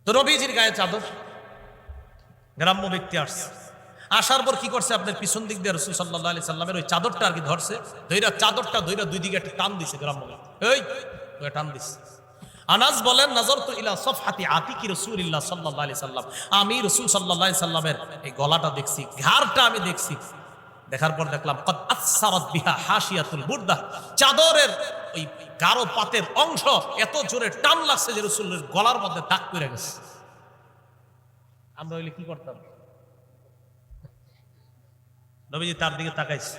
তো নবীজির গায়ে চাদর, গ্রাম্য ব্যক্তি আসছে, আসার পর কি করছে, আপনার পিছন দিক দিয়ে রাসূল সাল্লাল্লাহু আলাইহি সাল্লামের ওই চাদরটা আর কি ধরছে, ধইরা চাদরটা ধইরা দুই দিকে একটা টান দিছে, গ্রাম্য ব্যক্তি এই টান দিছে। আনাস বলেন, নাযারতু ইলা সাফহাতি আতিকি রাসূলিল্লাহ সাল্লাল্লাহু আলাইহি সাল্লাম, আমি রাসূল সাল্লাল্লাহু আলাইহি সাল্লামের এই গলাটা দেখছি, ঘাড়টা আমি দেখছি। দেখার পর দেখলাম কদ আসসারাত বিহা হাশিয়াতুল বুরদা, চাদরের ওই গাঢ় পাতের অংশ এত জোরে টান লাগছে যে রাসূলের গলার মধ্যে দাগ পড়ে গেছে। আমরা হইলে কি করতাম? নবীজি তার দিকে তাকাইছে,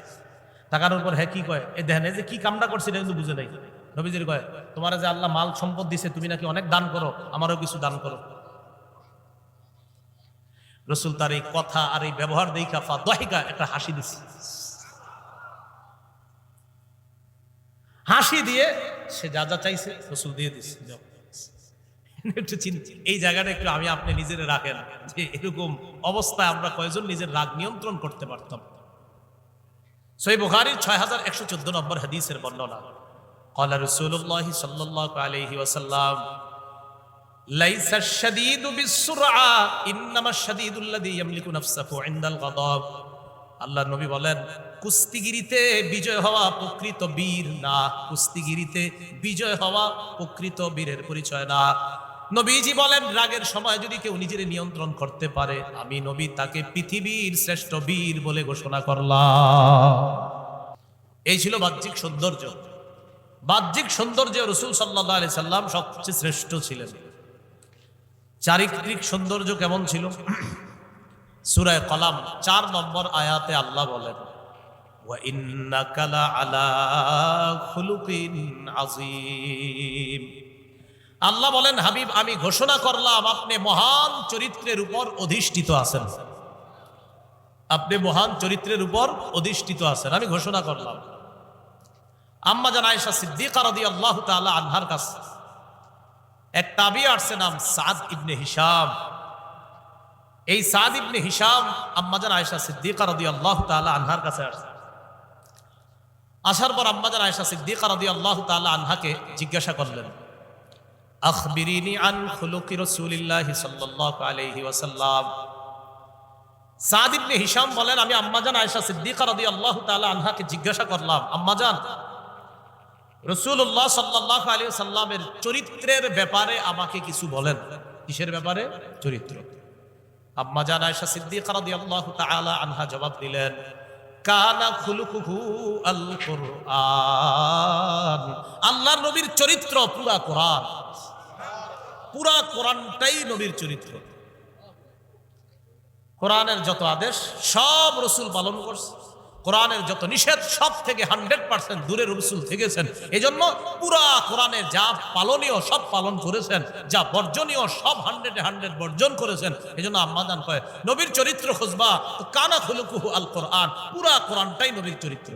তাকানোর পর হ্যাঁ কি কয়, এ দেখেন এই যে কি কামটা করছে এটা কিন্তু বুঝে নাই। নবীজির কয়, তোমার যে আল্লাহ মাল সম্পদ দিছে, তুমি নাকি অনেক দান করো, আমারও কিছু দান করো। রাসূল তার এই কথা আর এই ব্যবহার দেখা ফাদাহিকা, একটা হাসি দিছে, হাসি দিয়ে সে যা যা চাইছে রাসূল দিয়ে দিছে। একটু এই জায়গাটা একটু আমি আপনি নিজের রাখেন যে এরকম অবস্থায় আমরা কয়জন নিজের রাগ নিয়ন্ত্রণ করতে পারতাম। সহিহ বুখারীর 6114 নম্বর হাদিসের বর্ণনা, قال رسول الله صلى الله عليه وسلم ليس الشديد بالسرعة انما الشديد الذي يملك نفسه عند الغضب। আল্লাহর নবী বলেন, কুস্তিগিরিতে বিজয় হওয়া প্রকৃত বীর না, কুস্তিগিরিতে বিজয় হওয়া প্রকৃত বীরের পরিচয় না। নবীজি বলেন, রাগের সময় যদি কেউ নিজের নিয়ন্ত্রণ করতে পারে, আমি নবী তাকে পৃথিবীর শ্রেষ্ঠ বীর বলে ঘোষণা করলাম। এই ছিল বাহ্যিক সৌন্দর্য। বাহ্যিক সৌন্দর্য রাসূল সাল্লাল্লাহু আলাইহি সাল্লাম সবচেয়ে শ্রেষ্ঠ ছিলেন। চারিত্রিক সৌন্দর্য কেমন ছিল? সূরা কলাম 4 নম্বর আয়াতে আল্লাহ বলেন, ওয়া ইন্নাকা লাআলা খুলুকিন আযীম। আল্লাহ বলেন, হাবিব আমি ঘোষণা করলাম আপনি মহান চরিত্রের উপর অধিষ্ঠিত আছেন, আপনি মহান চরিত্রের উপর অধিষ্ঠিত আছেন, আমি ঘোষণা করলাম। আম্মা জান আয়েশা সিদ্দিকা রাদিয়াল্লাহু তাআলা আনহার কাছে এক তাবী আসছে, নাম সাদ ইবনে হিশাম। এই সাদ ইবনে হিশাম আম্মা জান আয়েশা সিদ্দিকা রাদিয়াল্লাহু তাআলা আনহার কাছে আসছে। আসার পর আম্মা জান আয়েশা সিদ্দিকা রাদিয়াল্লাহু তাআলা আনহাকে জিজ্ঞাসা করলেন, আখবিরিনি আন খুলুকি রাসূলিল্লাহি সাল্লাল্লাহু আলাইহি ওয়াসাল্লাম। সাদ ইবনে হিশাম বলেন, আমি আম্মা জান আয়েশা সিদ্দিকা রাদিয়াল্লাহু তাআলা আনহাকে জিজ্ঞাসা করলাম, আম্মা জান রাসূলুল্লাহ সাল্লাল্লাহু আলাইহি ওয়াসাল্লামের চরিত্রের ব্যাপারে আমাকে কিছু বলেন। কিসের ব্যাপারে? চরিত্র। আম্মা জান আয়েশা সিদ্দিকা রাদিয়াল্লাহু তাআলা আনহা জবাব দিলেন, কানা খুলুকুহু আল কুরআন। আল্লাহর নবীর চরিত্র পুরা কোরআন, পুরা কোরআনটাই নবীর চরিত্র। কোরআনের যত আদেশ সব রাসূল পালন করছে, কোরআনের যত নিষেধ সব থেকে 100% দূরে রাসূল থেকেছেন। এজন্য পুরা কোরআনে যা পালনীয় সব পালন করেছেন, যা বর্জনীয় সব 100 বর্জন করেছেন। এজন্য আম্মা জান কয়, নবীর চরিত্র খুঁজবা তো কানা খুলুকুহু আল কোরআন, পুরা কোরআনটাই নবীর চরিত্র।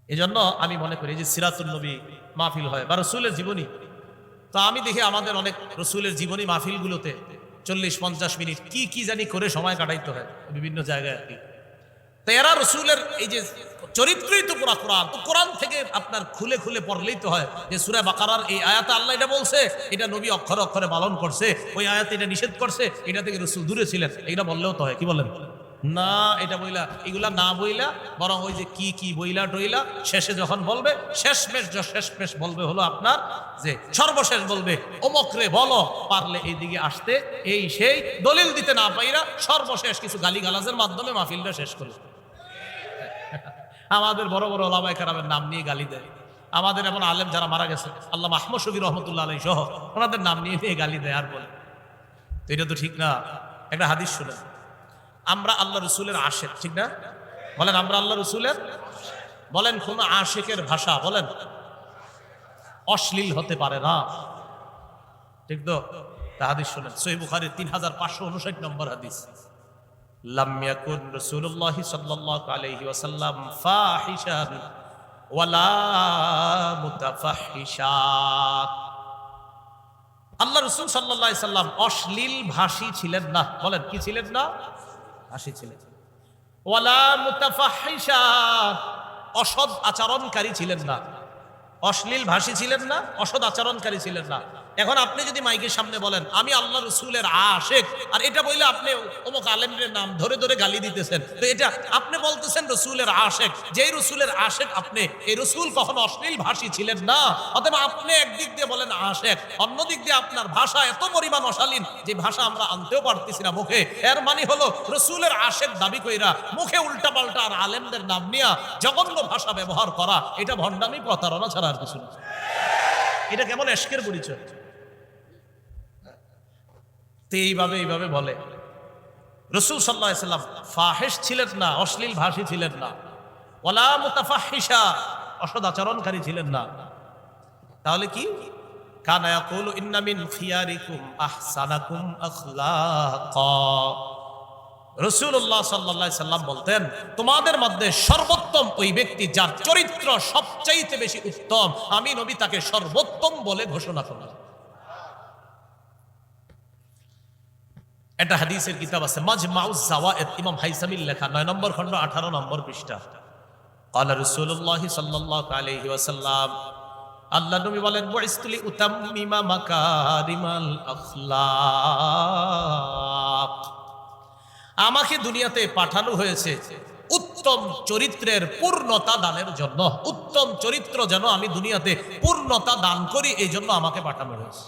এজন্য আমি মনে করি যে সিরাতুন নবী মাহফিল হয় বা রাসূলের জীবনী, তো আমি দেখি আমাদের অনেক রাসূলের জীবনী মাহফিলগুলোতে 40-50 মিনিট কি কি জানি করে সময় কাটাইতে হয় বিভিন্ন জায়গায় আর কি। তো এরা রাসূলের এই যে চরিত্রই তো পুরা কোরআন, তো কোরআন থেকে আপনার খুলে খুলে পড়লেই তো হয় যে সূরা বাকারার এই আয়াতে আল্লাহ এটা বলছে, এটা নবী অক্ষরে অক্ষরে পালন করছে, ওই আয়াতে এটা নিষেধ করছে, এটা থেকে রাসূল দূরে ছিলেন, এটা বললেও তো হয়। কি বলেন? না, এটা বইলা এগুলা না বইলা বরং ওই যে কি কি বইলা টইলা শেষে যখন বলবে, শেষমেশ বলবে হলো আপনার যে সর্বশেষ বলবে অমকরে বলো, পারলে এইদিকে আসতে, এই সেই দলিল দিতে না পাইরা সর্বশেষ কিছু গালিগালাজের মাধ্যমে মাহফিলটা শেষ করে। আমাদের বড় বড় ওলামায়ে কেরামের নাম নিয়ে গালি দেয়। আমাদের এমন আলেম যারা মারা গেছে, আল্লামা আহমদ শফী রহমতুল্লাহ আলাইহি সহ, ওনাদের নাম নিয়ে নিয়ে গালি দেয় আর বলে। তো এটা তো ঠিক না। একটা হাদিস শুনেন, আমরা আল্লাহ রসুলের আশেক, ঠিক না? বলেন আমরা আল্লাহ রসুলের। বলেন কোন আশেকের ভাষা বলেন অশ্লীল হতে পারে না, ঠিক তো? হাদিস শুনেন, সহিহ বুখারীর 3559 নম্বর হাদিস, লাম ইয়াকুন রাসূলুল্লাহ সাল্লাল্লাহু আলাইহি ওয়াসাল্লাম ফাহিশান ওয়ালা মুতাফাহিশা। আল্লাহ রাসূল সাল্লাল্লাহু আলাইহি সাল্লাম অশ্লীল ভাষী ছিলেন না। বলেন কি ছিলেন না? ভাষী ছিলেন। ওয়ালা মুতাফাহিশা, অসৎ আচরণকারী ছিলেন না। অশ্লীল ভাষী ছিলেন না, অসৎ আচরণকারী ছিলেন না। এখন আপনি যদি মাইকের সামনে বলেন আমি আল্লাহ রসুলের আশেক, আর এটা বললে আপনি অমুক আলেমের নাম ধরে ধরে গালি দিতেছেন, তো এটা আপনি বলতেছেন রসুলের আশেক। যেই রসুলের আশেক আপনি, এই রসুল কখনো অশ্লীল ভাষী ছিলেন না, অথবা আপনি একদিক দিয়ে বলেন আশেক, অন্য দিক দিয়ে আপনার ভাষা এত পরিমাণ অশালীন যে ভাষা আমরা আনতেও পারতেছি না মুখে। এর মানে হলো রসুলের আশেক দাবি কইরা মুখে উল্টা পাল্টা আর আলেমদের নাম নিয়ে জঘন্য ভাষা ব্যবহার করা, এটা ভণ্ডামি, প্রতারণা ছাড়া আর কিছু না। এটা কেমন এশকের পরিচয়? এইভাবে বলে। রাসূল সাল্লাল্লাহু আলাইহি সাল্লাম ফাহিশ ছিলেন না, অশ্লীল ভাষী ছিলেন না, ওয়ালা মুতাফাহিশা, অসদাচরণকারী ছিলেন না। তাহলে কি? কানা ইয়াকুলু ইন্না মিন খিয়ারিকুম আহসানাকুম আখলাকা। রাসূলুল্লাহ সাল্লাল্লাহু আলাইহি সাল্লাম বলতেন, তোমাদের মধ্যে সর্বোত্তম ওই ব্যক্তি যার চরিত্র সবচাইতে বেশি উত্তম, আমি নবী তাকে সর্বোত্তম বলে ঘোষণা করলাম। একটা হাদিসের কিতাব আছে মাজমাউজ জাওয়ায়েদ, ইমাম হাইসামির লেখা, 9 নম্বর খণ্ড 18 নম্বর পৃষ্ঠা। ক্বালা রাসূলুল্লাহ সাল্লাল্লাহু আলাইহি ওয়াসাল্লাম, আল্লাহ নবী বলেন, বুইসতু লিউতাম্মিমা মাকারিমাল আখলাক, আমাকে দুনিয়াতে পাঠানো হয়েছে উত্তম চরিত্রের পূর্ণতা দানের জন্য। উত্তম চরিত্র যেন আমি দুনিয়াতে পূর্ণতা দান করি, এই জন্য আমাকে পাঠানো হয়েছে।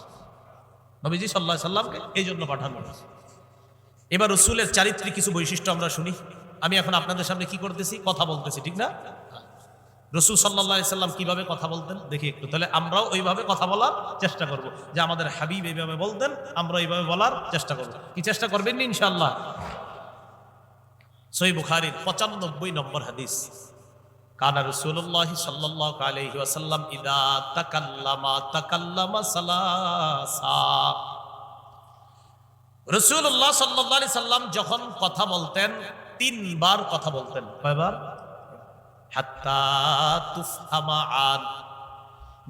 নবীজি সাল্লাল্লাহু আলাইহি সাল্লামকে এই জন্য পাঠানো হয়েছে। এবার রাসূলের চারিত্রিক কিছু বৈশিষ্ট্য আমরা শুনি। আমি এখন আপনাদের সামনে কি করতেছি? কথা বলতেছি, ঠিক না? রাসূল সাল্লাল্লাহু আলাইহি সাল্লাম কিভাবে কথা বলতেন দেখি একটু, তাহলে আমরাও ওইভাবে কথা বলার চেষ্টা করব। যে আমাদের হাবিব এইভাবে বলতেন, আমরা এইভাবে বলার চেষ্টা করব। কি চেষ্টা করবেন ইনশাআল্লাহ? সহিহ বুখারীর 95 নম্বর হাদিস, কানা রাসূলুল্লাহ সাল্লাল্লাহু আলাইহি ওয়াসাল্লাম ইদা তাকাল্লামা সালাসা। রাসূলুল্লাহ সাল্লাল্লাহু আলাইহি সাল্লাম যখন কথা বলতেন 3 বার কথা বলতেন। কয়বার? হাত্তা তুফহামা আন,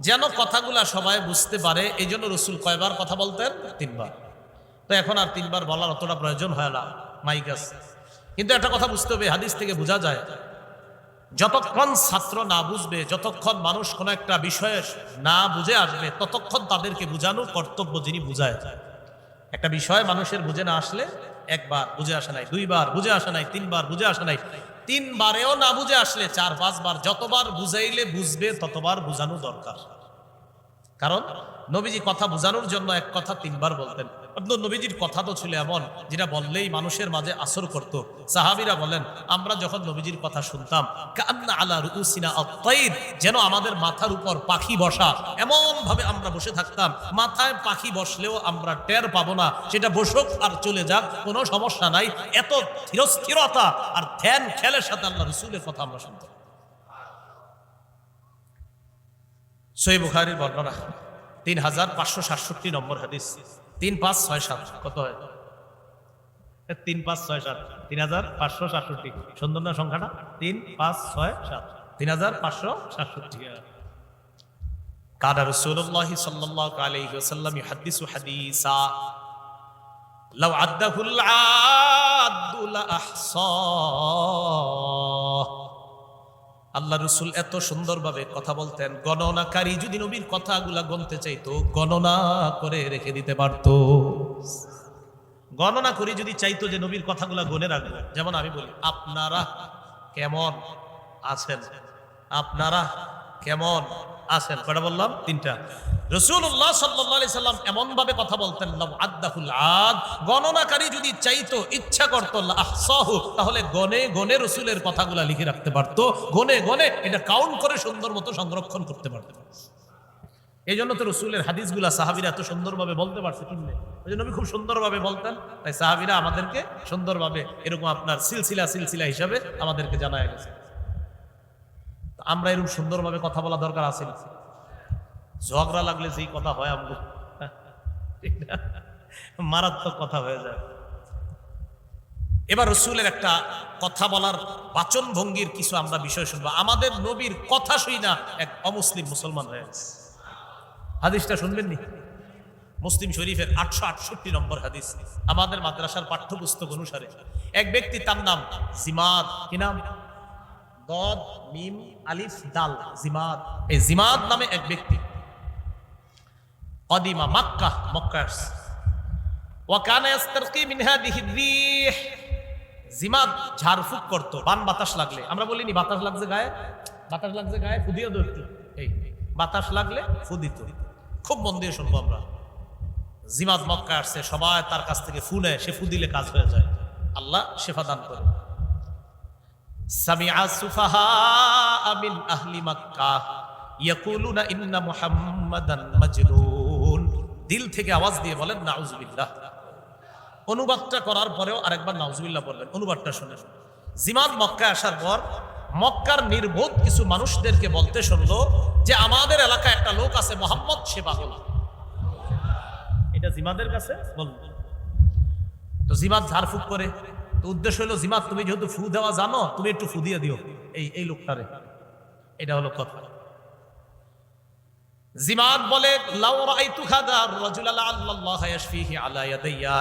যেন কথাগুলা সবাই বুঝতে পারে, এই জন্য রাসূল কয়বার কথা বলতেন? 3 বার। তো এখন আর 3 বার বলার অতটা প্রয়োজন হয় না, মাইক আছে। কিন্তু একটা কথা বুঝতে হবে, হাদিস থেকে বোঝা যায়, যতক্ষণ ছাত্র না বুঝবে, যতক্ষণ মানুষ কোন একটা বিষয়ে না বুঝে আসবে, ততক্ষণ তাদেরকে বুঝানোর কর্তব্য যিনি বুঝায়। একটা বিষয় মানুষের বুঝে না আসলে, একবার বুঝে আসে নাই, 2 বার বুঝে আসে নাই, 3 বার বুঝে আসে নাই, 3 বারেও না বুঝে আসলে 4-5 বার, যতবার বুঝাইলে বুঝবে ততবার বুঝানো দরকার। কারণ নবীজি কথা বুঝানোর জন্য এক কথা 3 বার বলতেন। নবীজির কথা তো ছিল এমন যেটা বললেই মানুষের মাঝে আসর করত। সাহাবীরা বলেন, আমরা যখন নবীজির কথা শুনতাম, কান্না আলা রুউসিনা আত-তাইর, যেন আমাদের মাথার উপর পাখি বসা, এমন ভাবে আমরা বসে থাকতাম, মাথায় পাখি বসলেও আমরা টের পাবো না, সেটা বসুক আর চলে যাক, কোনো সমস্যা নাই। এত স্থিরতা আর ধ্যান খেলের সাথে আল্লাহ রাসূলের কথা আমরা শুনতাম। সহিহ বুখারীর বর্ণনা 3567 নম্বর হাদিস, 3567 কত হয়? 3567, 3567, সুন্দর না সংখ্যাটা? 3567, 3567। কানা রাসূলুল্লাহ সাল্লাল্লাহু আলাইহি ওয়াসাল্লাম ইহাদ্দিসু হাদিসা লাউ আদ্দাহুল আদ্দু লা আহসা। আল্লাহ রসুল এত সুন্দরভাবে কথা বলতেন, গণনাকারী যদি নবীর কথাগুলা গণতে চাইতো, গণনা করে রেখে দিতে পারত। গণনা করে যদি চাইতো যে নবীর কথাগুলা গণে রাখবো, যেমন আমি বলি, আপনারা কেমন আছেন, আপনারা কেমন আছেন, কয়টা বললাম? 3টা। রাসূলুল্লাহ সাল্লাল্লাহু আলাইহি সাল্লাম এমন ভাবে কথা বলতেন, লাউ আদ্দাহুল আদ, গণনাকারী যদি চাইতো, ইচ্ছা করতো, লা আহসাহু, তাহলে গনে গনে রাসূলের কথাগুলা লিখে রাখতে পারতো, গনে গনে এটা কাউন্ট করে সুন্দর মতো সংরক্ষণ করতে পারতো। এই জন্য তো রাসূলের হাদিসগুলা সাহাবীরা এত সুন্দরভাবে বলতে পারছে। কিনলে ওই জন্য নবী খুব সুন্দরভাবে বলতেন, তাই সাহাবীরা আমাদেরকে সুন্দরভাবে এরকম আপনার সিলসিলা হিসাবে আমাদেরকে জানায় গেছে। আমরা এরকম সুন্দরভাবে কথা বলা দরকার আছে না? ঝগড়া লাগলে যেই কথা হয় আমগো, মারাত্মক কথা হয়ে যায়। এবার রাসূলের একটা কথা বলার বাচন ভঙ্গির কিছু আমরা বিষয় শুনবো। আমাদের নবীর কথা শুই না এক অমুসলিম মুসলমান হয়ে গেছে। হাদিসটা শুনবেন নি? মুসলিম শরীফের 868 নম্বর হাদিস, আমাদের মাদ্রাসার পাঠ্যপুস্তক অনুসারে এক ব্যক্তি, তার নাম জিমাদ। কি নাম? দদ মিম আলিফ দাল, জিমাদ। এই জিমাদ নামে এক ব্যক্তি কদিমা মক্কা, মক্কা ওয়া কানা ইস্তারকি মিন হাদিহি রিহ, জিমাদ ঝাড়ফুঁক করতো বান বাতাস লাগলে। আমরা বলিনি বাতাস লাগছে গায়ে, বাতাস লাগছে গায়ে, ফুদিয়ে দাও একটু, এই বাতাস লাগলে ফুদিত। খুব মন দিয়ে শুনবো আমরা। জিমাদ মক্কা আসছে, সবাই তার কাছ থেকে ফু নেয়, সে ফু দিলে কাজ হয়ে যায়, আল্লাহ শেফা দান করে। সামিআ সুফাহা মিন আহলি মক্কা ইয়াকুলুনা ইন্না মুহাম্মাদান মাজনুন, দিল থেকে আওয়াজ দিয়ে বলেন নাউজুবিল্লাহ। অনুবাদটা করার পরেও আরেকবার নাউজুবিল্লাহ বললেন, অনুবাদটা শুনেন। জিমাদ মক্কা আসার পর মক্কার নির্বোধ কিছু মানুষদেরকে বলতে শুনলো যে আমাদের এলাকায় একটা লোক আছে মোহাম্মদ, সে পাগল। এটা জিমাদের কাছে বলল। তো জিমাদ ঝাড়ফুঁক করে, তো উদ্দেশ্য হলো জিমাদ তুমি যেহেতু ফু দেওয়া জানো, তুমি একটু ফু দিয়ে দিও এই লোকটারে, এটা হলো কথা। জিমাদ বলে লাউ রাআইতু খাদা রাজুলা লাআল্লাল্লাহ ইয়াশফিহি আলা ইয়াদাইয়া,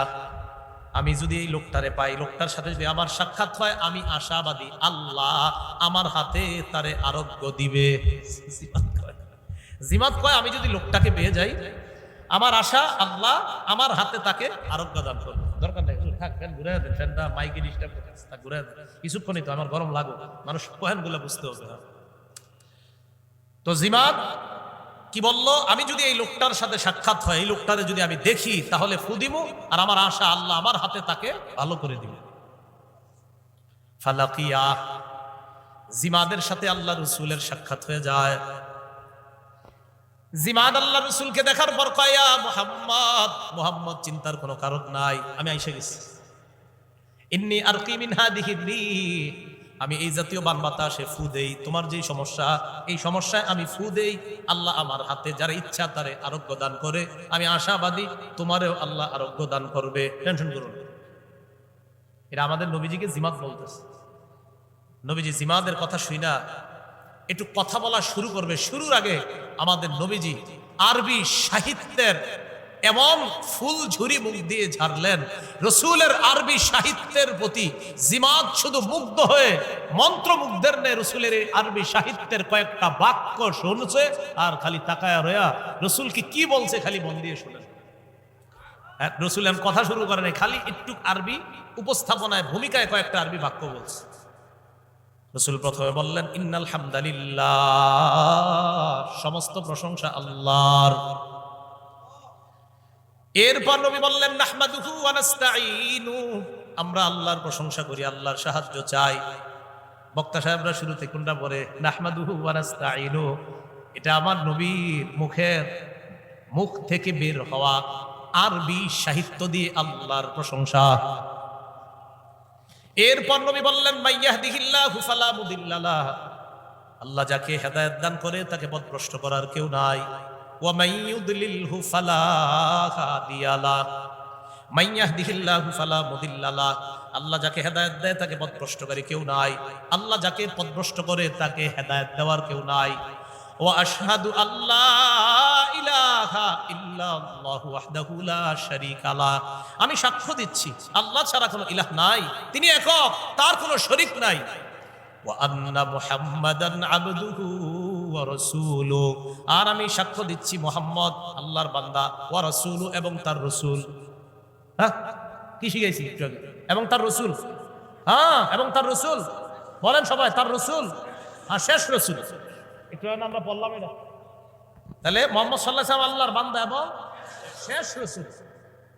আমি যদি এই লোকটারে পাই, লোকটার সাথে যদি আমার সাক্ষাৎ হয়, আমি আশাবাদী আল্লাহ আমার হাতে তারে আরোগ্য দিবে। জিমাদ কয় আমি যদি লোকটাকে পেয়ে যাই, আমার আশা আল্লাহ আমার হাতে তাকে আরোগ্য দান করবে। দরকার নেই থাক, ফ্যান ঘুরে দেন, ফ্যানটা মাইকে ডিস্টার্ব করতেছে, থাক ঘুরে দেন, কিছুক্ষণই তো, আমার গরম লাগো, মানুষ পয়েন্টগুলো বুঝতে হবে না। তো জিমাদ কি বললো, আমি যদি এই লোকটার সাথে সাক্ষাৎ হয়, এই লোকটারে যদি আমি দেখি, তাহলে ফু দিব, আর আমার আশা আল্লাহ আমার হাতে তাকে ভালো করে দিবে। ফালাকিয়া, জিমাদের সাথে আল্লাহ রসুলের সাক্ষাৎ হয়ে যায়। জিমাদ আল্লাহ রসুলকে দেখার পর কয় ইয়া মুহাম্মদ, মুহাম্মদ চিন্তার কোনো কারণ নাই, আমি আইসা গেছি। ইন্নী আরকি মিন হাদিহি রিহ, আমি এই জাতীয় বান বাতাসে ফু দেই, তোমার যেই সমস্যা, এই সমস্যায় আমি ফু দেই, আল্লাহ আমার হাতে যারা ইচ্ছা তারে আরোগ্য দান করে, আমি আশাবাদী তোমারেও আল্লাহ আরোগ্য দান করবে, টেনশন করুন। এটা আমাদের নবীজিকে জিমাদ বলতেছে। নবীজি জিমাদের কথা শুই না একটু কথা বলা শুরু করবে, শুরুর আগে আমাদের নবীজি আরবি সাহিত্যের এমন ফুল ঝুরি মুখ দিয়ে ঝাড়লেন, রসুলের আরবি সাহিত্যের প্রতি জিমাদ শুধু মুগ্ধ হয়ে মন্ত্রমুগ্ধের নে রসুলের এই আরবি সাহিত্যের কয়েকটা বাক্য শুনছে, আর খালি তাকায়া রয়া রসুল কি বলছে খালি মন দিয়ে শুনেন। রসুল এমন কথা শুরু করে নাই, খালি একটু আরবি উপস্থাপনায় ভূমিকায় কয়েকটা আরবি বাক্য বলছে। রসুল প্রথমে বললেন ইন্নাল হামদালিল্লাহ, সমস্ত প্রশংসা আল্লাহর। এরপর নবী বললেন নাহমাদুহু ওয়া নাস্তাঈনু, আমরা আল্লাহর প্রশংসা করি, আল্লাহর সাহায্য চাই। বক্তা সাহেবরা শুরুতে কোনটা পড়ে নাহমাদুহু ওয়া নাস্তাঈনু, এটা আমার নবীর মুখ থেকে বের হওয়া আরবি সাহিত্য দিয়ে আল্লাহর প্রশংসা। এরপর নবী বললেন মাইয়াহদিহিল্লাহু ফালা মুদিল্লা লাহ, আল্লাহ যাকে হেদায়েত দান করে তাকে পথভ্রষ্ট করার কেউ নাই। ওয়া মাইয়ুদলিলহু ফালা হাদিয়া লাহ, মাইয়াহদিহিল্লাহু ফালা মুদিল্লা লাহ, আল্লাহ যাকে হেদায়েত দেয় তাকে পথভ্রষ্টকারী কেউ নাই, আল্লাহ যাকে পথভ্রষ্ট করে তাকে হেদায়েত দেওয়ার কেউ নাই। ওয়া আশহাদু আল্লা ইলাহা ইল্লাল্লাহু ওয়াহদাহু লা শারীকা লাহ, আমি সাক্ষ্য দিচ্ছি আল্লাহ ছাড়া কোনো ইলাহ নাই, তিনি একক, তার কোনো শরীক নাই। ওয়া আন্না মুহাম্মাদান আবদুহু ওয়া রাসূলুহু, আর আমি সাক্ষ্য দিচ্ছি মুহাম্মদ আল্লাহর বান্দা, ওয়া রাসূলুহু এবং তার রাসূল। হ্যাঁ কি শিখাইছি একটু আগে, এবং তার রাসূল, হ্যাঁ এবং তার রাসূল বলেন সবাই, তার রাসূল, আর শেষ রাসূল। একটু আমরা বললাম এটা, তাহলে মুহাম্মদ সাল্লাল্লাহু আলাইহি ওয়াসাল্লাম আল্লাহর বান্দা এবং শেষ রাসূল।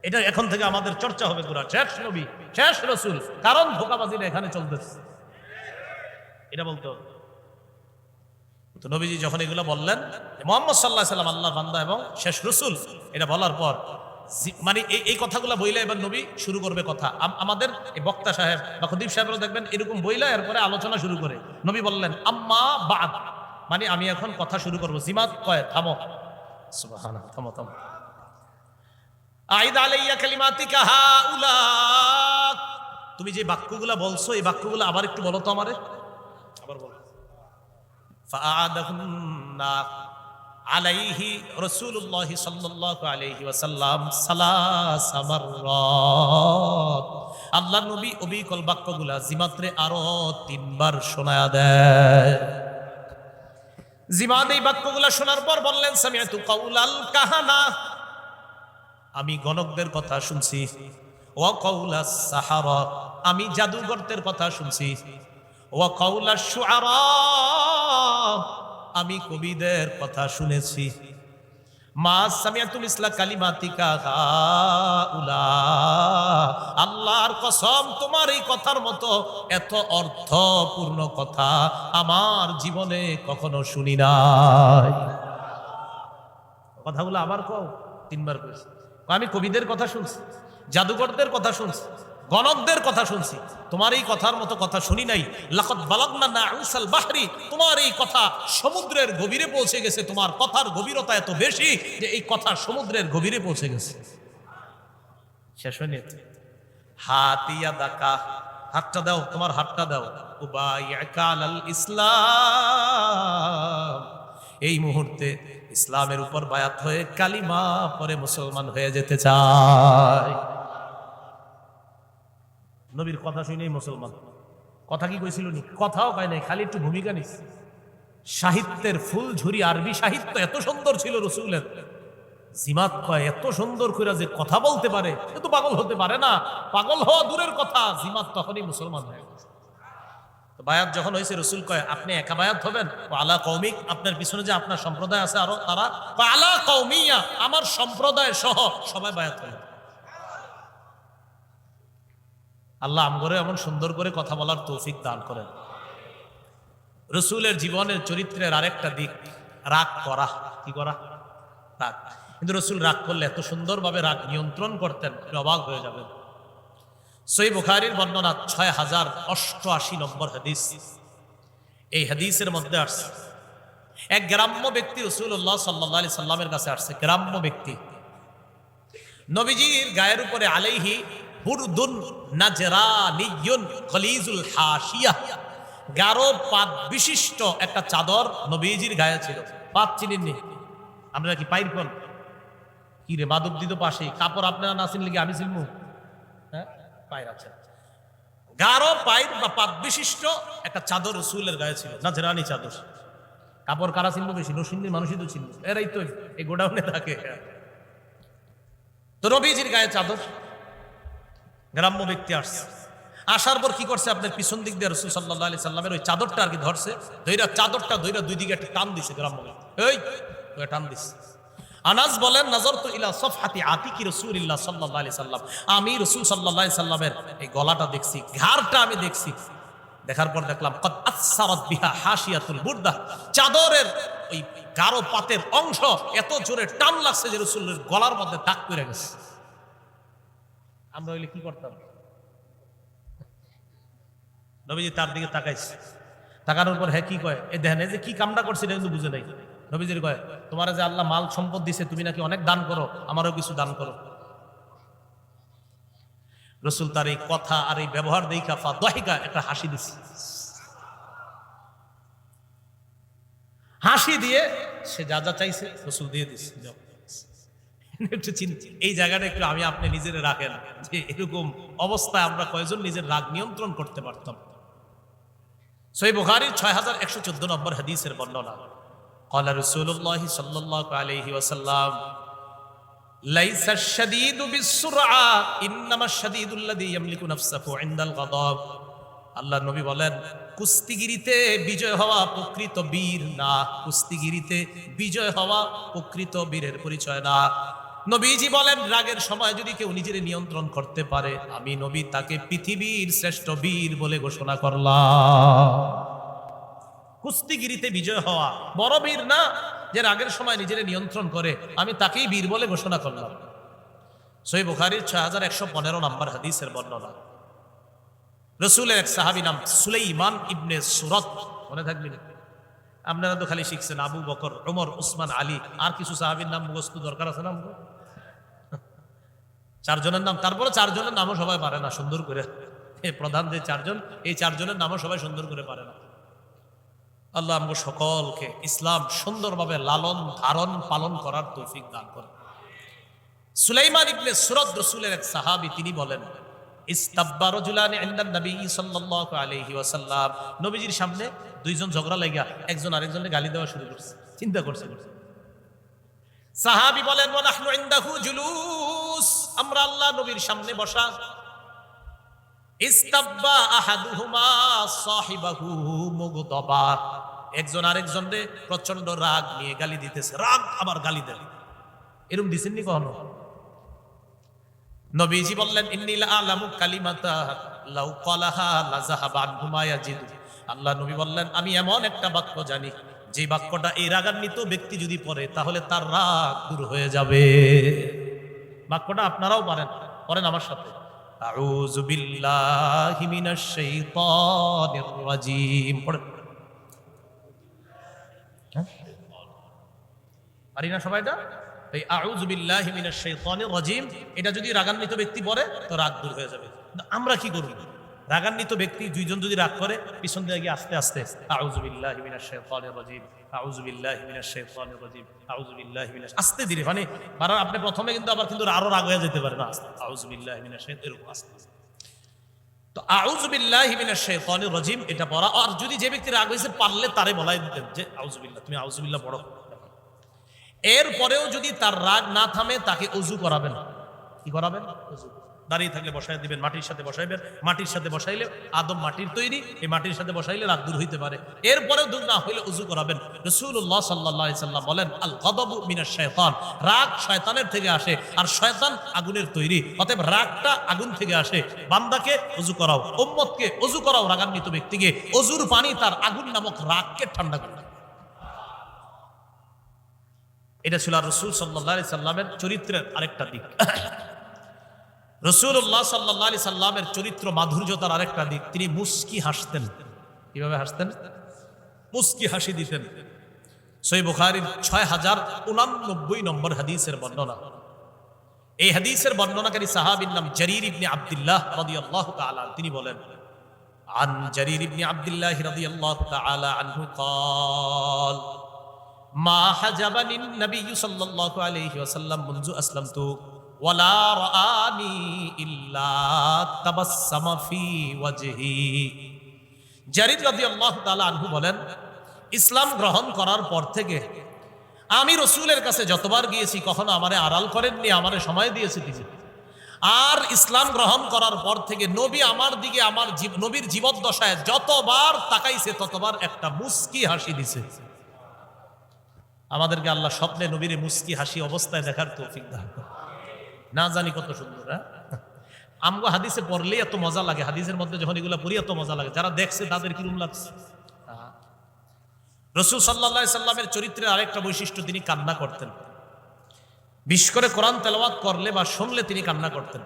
এটা এখন থেকে আমাদের চর্চা হবে পুরা, শেষ নবী শেষ রাসূল, কারণ ধোঁকাবাজিটা এখানে চলতেছে, এটা বলতে হবে। তো নবীজি যখন এগুলো বললেন মুহাম্মদ সাল্লাল্লাহু আলাইহি ওয়াসাল্লাম আল্লাহর বান্দা এবং শেষ রাসূল, এটা বলার পর মানে এই কথাগুলো বইলে এবার নবী শুরু করবে কথা। আমাদের এই বক্তা সাহেব বা খতিব সাহেবরা দেখবেন এরকম বইলা এরপরে আলোচনা শুরু করে। নবী বললেন আম্মা বাদ, মানে আমি এখন কথা শুরু করবো। জিমাদ কয় থামো, সুবহানাল্লাহ, থামো থামো। আইদ আলাইয়া কালিমাতিকা হাউলা, তুমি যে বাক্যগুলো বলছো এই বাক্যগুলো আবার একটু বলো তো আমারে, আবার বলো। ফাআদাহুন্না আলাইহি রাসূলুল্লাহ সাল্লাল্লাহু আলাইহি ওয়াসাল্লাম সালাসা মাররাত, আল্লাহর নবী অবিকল বাক্যগুলা জিমাদরে আরো 3 বার শোনায়া দেয়। জিমাদ এই বাক্যগুলা শোনার পর বললেন সামিআতু কাউলাল কাহানা, আমি গণকদের কথা শুনছি। ওয়া কাউলাস সাহারা, আমি জাদুঘরদের কথা শুনছি। ওয়া কাউলাশ শুআরা, আমি কবিদের কথা শুনেছি। মা সামিআতু মিসলা কালিমাতিকা হাউলা, আল্লাহর কসম তোমার এই কথার মতো এত অর্থপূর্ণ কথা আমার জীবনে কখনো শুনি নাই। কথাগুলো আবার কও, তিনবার কইছি। আমি কবিদের কথা শুনছি, জাদুকরদের কথা শুনছি, গণকদের কথা শুনছি, তোমার এই কথার মতো কথা শুনি নাই। লাকাদ বালাগনা নাউসাল বাহরি, তোমার এই কথা সমুদ্রের গভীরে পৌঁছে গেছে। তোমার কথার গভীরতা এত বেশি যে এই কথা সমুদ্রের গভীরে পৌঁছে গেছে। শেষ হয়নি? হাতিয়া দাকা, হাতটা দাও, তোমার হাতটা দাও। উবাইয়াকা আলাল ইসলাম, এই মুহূর্তে ইসলামের উপর বায়াত হয়ে কালিমা পরে মুসলমান হয়ে যেতে চায়। নবীর কথা শুনেই মুসলমান। কথা কি কইছিল নি? কথাও কয় নাই, খালি একটু ভূমিকা নিস। সাহিত্যের ফুল ঝুরি আরবি সাহিত্য এত সুন্দর ছিল রসুলের। জিমাত কয় এত সুন্দর করে যে কথা বলতে পারে সে তো পাগল হতে পারে না। পাগল হওয়া দূরের কথা, জিমাত তখনই মুসলমান হয়ে গেছে। বায়াত যখন হয়েছে রসুল কয় আপনি একা বায়াত হবেন? আলা কৌমিক, আপনার পিছনে যে আপনার সম্প্রদায় আছে আরো তারা, আলা কৌমিয়া, আমার সম্প্রদায় সহ সবাই বায়াত হলেন। আল্লাহ আমগরে এমন সুন্দর করে কথা বলার তৌফিক দান করেন। রসুলের জীবনের চরিত্রের আরেকটা দিক, রাগ করা। কি করা? রাগ। কিন্তু রসুল রাগ করলে এত সুন্দরভাবে রাগ নিয়ন্ত্রণ করতেন, অবাক হয়ে যাবেন। সহিহ বুখারীর বর্ণনা 6088 নম্বর হাদিস। এই হাদিসের মধ্যে আসছে এক গ্রাম্য ব্যক্তি রাসূলুল্লাহ সাল্লাল্লাহু আলাইহি সাল্লামের কাছে আসছে। গ্রাম্য ব্যক্তি, নবীজির গায়ের উপরে আলাইহি বুরদুন নাজরানিয়ুন খলিজুল হাশিয়া, গাঢ় পাত বিশিষ্ট একটা চাদর নবীজির গায়ে ছিল। পাত চিনেননি আপনারা? কি পাইর কোন কি রে মাদক দিত পাশে, কাপড় আপনারা না চিনলে কি আমি চিনবো? হ্যাঁ, পায়ের আছে, গাঢ় পায়ের বা পাত বিশিষ্ট একটা চাদর রাসূলের গায়ে ছিল, নাজরানি চাদর। কাপড় কারা চিনবো বেশি? নরসিংদীর মানুষই তো চিনবো, এরাই তো এই গোডাউনে থাকে। তো নবীজির গায়ে চাদর, গ্রাম্য ব্যক্তি আসছে। আসার পর কি করছে? আপনার পিছন দিক দিয়ে রাসূল সাল্লাল্লাহু আলাইহি সাল্লামের ওই চাদরটা আর কি ধরছে, ধইরা চাদরটা ধইরা দুই দিকে একটা টান দিছে। গ্রাম্য ব্যক্তি এই টান দিছে। আনাস বলেন, নাযারতু ইলা সাফহাতি আতিকি রাসূলিল্লাহ সাল্লাল্লাহু আলাইহি সাল্লাম, আমি রাসূল সাল্লাল্লাহু আলাইহি সাল্লামের এই গলাটা দেখছি, ঘাড়টা আমি দেখছি। দেখার পর দেখলাম কদ আসসারাত বিহা হাশিয়াতুল বুরদা, চাদরের ওই গাঢ় পাতের অংশ এত জোরে টান লাগছে যে রাসূলের গলার মধ্যে দাগ পড়ে গেছে। আমরা হইলে কি করতাম? নবীজি তার দিকে তাকাইছে, তাকানোর পর হ্যাঁ কি কয়, এ দেখেন এই যে কি কামটা করছে এটা কিন্তু বুঝে নাই। নবীজির কয়, তোমার যে আল্লাহ মাল সম্পদ দিছে, তুমি নাকি অনেক দান করো, আমারও কিছু দান করো। রসুল তার এই কথা আর এই ব্যবহার দেখা ফাদাহিকা, একটা হাসি দিছে। হাসি দিয়ে সে যা যা চাইছে রসুল দিয়ে দিচ্ছে। একটু এই জায়গাটা একটু আমি আপনি নিজের রাখেন যে এরকম অবস্থায় আমরা কয়জন নিজের রাগ নিয়ন্ত্রণ করতে পারতাম। সহিহ বুখারীর 6114 নম্বর হাদিসের বর্ণনা, قال رسول الله صلى الله عليه وسلم ليس الشديد بالسرعة إنما الشديد الذي يملك نفسه عند الغضب। আল্লাহ নবী বলেন, কুস্তিগিরিতে বিজয় হওয়া প্রকৃত বীর না, কুস্তিগিরিতে বিজয় হওয়া প্রকৃত বীরের পরিচয় না। নবীজি বলেন, রাগের সময় যদি কেউ নিজের নিয়ন্ত্রণ করতে পারে, আমি নবী তাকে পৃথিবীর শ্রেষ্ঠ বীর বলে ঘোষণা করলাম। কুস্তিগিরিতে বিজয় হওয়া বড় বীর না, যে রাগের সময় নিজের নিয়ন্ত্রণ করে, আমি তাকেই বীর বলে ঘোষণা করলাম। সহিহ বুখারীর 6115 নম্বর হাদিসের বর্ণনা। রাসূলের এক সাহাবী নাম সুলাইমান ইবনে সুরাত, মনে থাকবে না? আপনারা তো খালি শিখছেন আবু বকর, ওমর, উসমান, আলী, আর কিছু সাহাবীর নাম মুখস্থ দরকার আছে না? চারজনের নাম, তারপরে চারজনের নামও সবাই পারে না সুন্দর করে। প্রধান যে চারজন, এই চারজনের নামও সবাই সুন্দর করে পারে না। আল্লাহ আমাকে সকলকে ইসলাম সুন্দরভাবে লালন ধারণ পালন করার তৌফিক দান করেন। সুলাইমান ইবনে সুরাত রাসূলের এক সাহাবী, তিনি বলেন, ইস্তাব্বা রাজুলানি ইনদান নবী সাল্লাল্লাহু আলাইহি ওয়াসাল্লাম, নবীজির সামনে দুইজন ঝগড়া লাগা একজন আরেকজনকে গালি দেওয়া শুরু করছে। চিন্তা করছে, সাহাবী বলেন, ওয়া নাহনু ইনদাহু জুলুস, আমরা আল্লাহ নবীর সামনে বসা, ইস্তাব্বা আহাদুহুমা সাহিবাহু মুগদাবা, একজন আরেকজনকে প্রচন্ড রাগ নিয়ে গালি দিতেছে, রাগ আবার গালি দেয়। এরকম দিছেননি কখনো? নবীজি বললেন ইন্নী লা আলামু কালিমাতা লাউ ক্বালাহা লাযাহাবা আনহু মা ইয়াজিদু। আল্লাহ নবী বললেন আমি এমন একটা বাক্য জানি, যে বাক্যটা এই রাগান্বিত ব্যক্তি যদি পড়ে তাহলে তার রাগ দূর হয়ে যাবে। বাক্যটা আপনারাও পারেন, পড়েন আমার সাথে, আউযু বিল্লাহি মিনাশ শাইতানির রাজীম। পড়েন। পারি না সবাইটা? এই আউযু বিল্লাহি মিনাশ শাইতানির রাজীম, এটা যদি রাগান্বিত ব্যক্তি পড়ে তো রাগ দূর হয়ে যাবে। আমরা কি করব? রাগান্বিত ব্যক্তি দুইজন যদি রাগ করে, পিছন দিয়ে গিয়ে আস্তে আস্তে আউযু বিল্লাহি মিনাশ শাইতানির রাজীম, আউযু বিল্লাহি মিনাশ শাইতানির রাজীম, আউযু বিল্লাহি মিনাশ, আস্তে ধীরে, মানে কারণ আপনি প্রথমে কিন্তু আবার কিন্তু আরো রাগ হয়ে যেতে পারে না, আউযু বিল্লাহি মিনাশ শাইতানির, এরকম আস্তে। তো আউযু বিল্লাহি মিনাশ শাইতানির রাজীম এটা পড়া। আর যদি যে ব্যক্তি রাগ হয়েছে পারলে তারে বলাই দিতেন যে আউযু বিল্লাহ, তুমি আউযু বিল্লাহ পড়ো। এরপরেও যদি তার রাগ না থামে তাকে ওযু করাবেন। কি করাবেন? ওযু। দাঁড়িয়ে থাকলে বসায় দিবেন, মাটির সাথে বসাইবেন, মাটির সাথে বসাইলে আদম মাটির তৈরি, এই মাটির সাথে বসাইলে রাগ দূর হইতে পারে। এরপরেও দূর না হইলে ওযু করাবেন। রাসূলুল্লাহ সাল্লাল্লাহু আলাইহি সাল্লাম বলেন আল গাদাবু মিনাশ শাইতান, রাগ শয়তানের থেকে আসে আর শয়তান আগুনের তৈরি, অতএব রাগটা আগুন থেকে আসে। বান্দাকে ওযু করাও, উম্মতকে ওযু করাও, রাগান্বিত ব্যক্তিকে ওযুর পানি তার আগুন নামক রাগকে ঠান্ডা করে। এটা ছিল রাসূল সাল্লাল্লাহু আলাইহি সাল্লামের চরিত্রের আরেকটা দিক। রাসূলুল্লাহ সাল্লাল্লাহু আলাইহি সাল্লামের চরিত্র মাধুর্যতার আরেকটা দিক, তিনি মুস্কি হাসতেন। কিভাবে হাসতেন? মুস্কি হাসি দিতেন। সহিহ বুখারীর 6089 নম্বর হাদিসের বর্ণনা। এই হাদিসের বর্ণনাকারী সাহাবীর নাম জারীর ইবনে আব্দুল্লাহ রাদিয়াল্লাহু তাআলা, তিনি বলেন আন জারীর ইবনে আব্দুল্লাহ রাদিয়াল্লাহু তাআলা আনহু قال মা হাজাবানি নবী সাল্লাল্লাহু আলাইহি ওয়াসাল্লাম মুনযু আসলামতু ওয়ালা রাআনি ইল্লা তাবাসসামা ফি ওয়াজহি। জারীর রাদিয়াল্লাহু তাআলা আনহু বলেন, ইসলাম গ্রহণ করার পর থেকে আমি রাসূলের কাছে যতবার গিয়েছি কখনো আমারে আড়াল করেননি, আমারে সময় দিয়েছে তিনি। আর ইসলাম গ্রহণ করার পর থেকে নবী আমার দিকে, আমার নবীর জীবদ্দশায় যতবার তাকাইছে ততবার একটা মুস্কি হাসি দিছে। আমাদেরকে আল্লাহ স্বপ্নে নবীর মুস্কি হাসি অবস্থায় দেখার তৌফিক দান করুন। না জানি কত সুন্দর। আমগো হাদিসে পড়লেই এত মজা লাগে, হাদিসের মধ্যে যখন এগুলো পড়ি এত মজা লাগে, যারা দেখছে তাদের কিরকম লাগছে। রাসূল সাল্লাল্লাহু আলাইহি সাল্লামের চরিত্রের আরেকটা বৈশিষ্ট্য, তিনি কান্না করতেন। বিশেষ করে কোরআন তেলাওয়াত করলে বা শুনলে তিনি কান্না করতেন।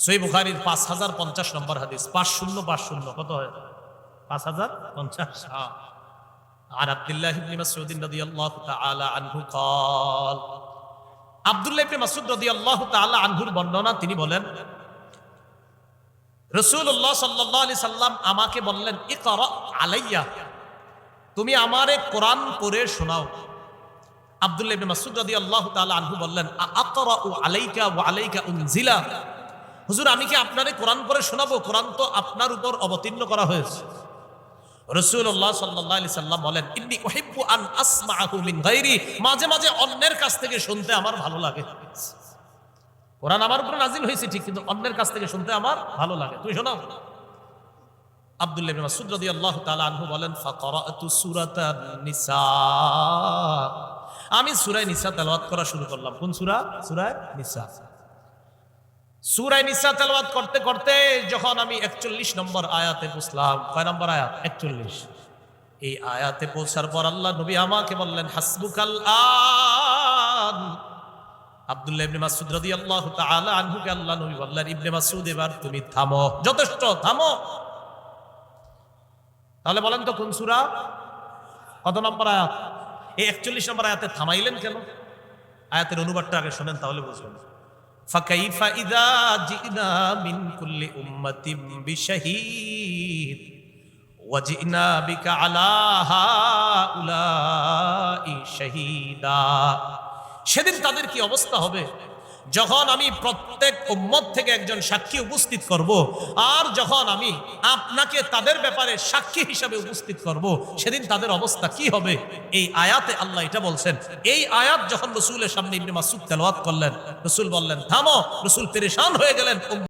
সহিহ বুখারীর 5050 নম্বর হাদিস, 5050 কত হয়? 5050। আর আব্দুল্লাহ ইবনে মাসউদ রাদিয়াল্লাহু তাআলা আনহু قال, আব্দুল্লাহ ইবনে মাসউদ রাদিয়াল্লাহু তাআলা আনহুর বর্ণনা, তিনি বলেন রাসূলুল্লাহ সাল্লাল্লাহু আলাইহি সাল্লাম আমাকে বললেন ইকরা আলাইয়া, তুমি আমারে কোরআন পড়ে শোনাও। আব্দুল্লাহ ইবনে মাসউদ রাদিয়াল্লাহু তাআলা আনহু বললেন আকরাউ আলাইকা ওয়া আলাইকা উনজিলা, হুজুর আমি কি আপনারে কোরআন পড়ে শোনাবো? কোরআন তো আপনার উপর অবতীর্ণ করা হয়েছে। রাসূলুল্লাহ সাল্লাল্লাহু আলাইহি সাল্লাম বলেন ইন্নী উহিব্বু আন আসমাআহু মিন গায়রি, মাঝে মাঝে অন্যের কাছ থেকে শুনতে আমার ভালো লাগে। কোরআন আমার উপর নাজিল হয়েছে ঠিক, কিন্তু অন্যের কাছ থেকে শুনতে আমার ভালো লাগে, তুমি শোনাও। আব্দুল্লাহ ইবনে মাসউদ রাদিয়াল্লাহু তাআলা আনহু বলেন ফাকারাতু সূরাতান নিসা, আমি সূরা নিসা তেলাওয়াত করা শুরু করলাম। কোন সূরা? সূরা নিসা। সূরা নিসা তেলাওয়াত করতে করতে যখন আমি 41 নম্বর আয়াতে পৌঁছলাম, কয় নম্বর আয়াত? 41। এই আয়াতে পৌঁছার পর আল্লাহ নবী আমাকে বললেন হাসবুকাল আন। আব্দুল্লাহ ইবনে মাসউদ রাদিয়াল্লাহু তাআলা আনহুকে আল্লাহ নবী বললেন ইবনে মাসউদ এবার তুমি থামো, যথেষ্ট, থামো। তাহলে বলেন তো কোন সূরা, কত নম্বর আয়াত? এই 41 নম্বর আয়াতে থামাইলেন কেন? আয়াতের অনুবাদটা আগে শুনেন, তাহলে বুঝবেন। ফাকাইফা ইযা জিনা মিন কুল্লি উম্মাতিন বিশাহীদ ওয়া জিনা বিকা আলা হাউলাই শাহীদা, সেদিন তাদের কি অবস্থা হবে যখন আমি প্রত্যেক উম্মত থেকে একজন সাক্ষী উপস্থিত করব, আর যখন আমি আপনাকে তাদের ব্যাপারে সাক্ষী হিসাবে উপস্থিত করব, সেদিন তাদের অবস্থা কি হবে? এই আয়াতে আল্লাহ এটা বলছেন। এই আয়াত যখন রসুলের সামনে ইবনে মাসউদ তেলাওয়াত করলেন, রসুল বললেন থামো। রসুল পেরেশান হয়ে গেলেন।